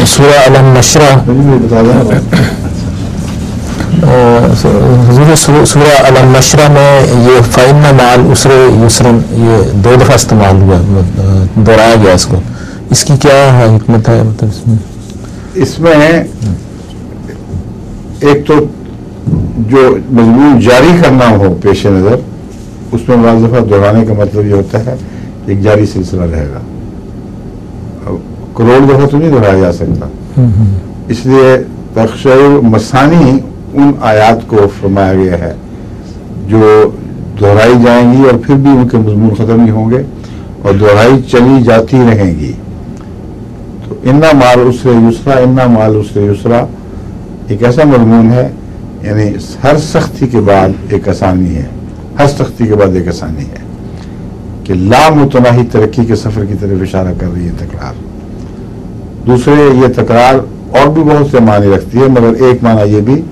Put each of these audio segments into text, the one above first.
سورہ النشرہ سورہ النشرہ میں یہ فَإِنَّ مَعَ الْعُسْرِ يُسْرًا یہ 2 دفعہ استعمال ہوا، دہرایا گیا اس کو، اس کی کیا حکمت ہے؟ مطلب اس میں ایک تو جو مضمون جاری کرنا ہو پیش نظر، اس میں بعض دفعہ دہرانے کا مطلب یہ ہوتا ہے ایک جاری سلسلہ رہے گا، کروڑ دفعہ تو نہیں دہرایا جا سکتا، اس لیے تخشع مسانی ان آیات کو فرمایا گیا ہے جو دہرائی جائیں گی اور پھر بھی ان کے مضمون ختم نہیں ہوں گے اور دہرائی چلی جاتی رہیں گی۔ تو اِنَّ مَعَ الْعُسْرِ يُسْرًا، اِنَّ مَعَ الْعُسْرِ يُسْرًا ایک ایسا مضمون ہے، یعنی ہر سختی کے بعد ایک آسانی ہے، ہر سختی کے بعد ایک آسانی ہے، کہ لامتناہی ترقی کے سفر کی طرف اشارہ کر رہی ہے تکرار۔ دوسرے یہ تکرار اور بھی بہت سے معنی رکھتی ہے، مگر ایک معنی یہ بھی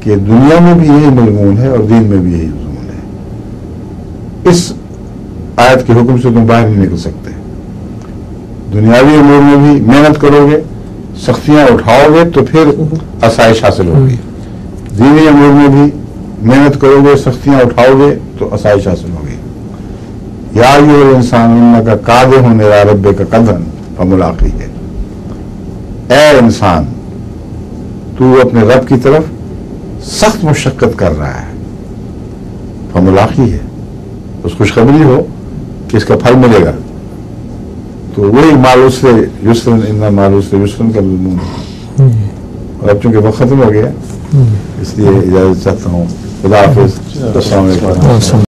کہ دنیا میں بھی یہی مضمون ہے اور دین میں بھی یہی مضمون ہے۔ اس آیت کے حکم سے تم باہر نہیں نکل سکتے۔ دنیاوی امور میں بھی محنت کرو گے، سختیاں اٹھاؤ گے تو پھر آسائش حاصل ہوگی، دینی امور میں بھی محنت کرو گے، سختیاں اٹھاؤ گے تو آسائش حاصل ہوگی۔ یا ایھا الانسان انک کادح الی ربک قدحا فملاقیہ، اے انسان تو اپنے رب کی طرف سخت مشقت کر رہا ہے، فملاقی ہے، اس خوشخبری ہو کہ اس کا پھل ملے گا۔ تو وہی مع العسر یسرًا، اِنَّ مَعَ الْعُسْرِ یسرًا کا مضمون ہے۔ اور اب چونکہ وقت ختم ہو گیا اس لیے اجازت چاہتا ہوں، خدا حافظ، السلام علیکم۔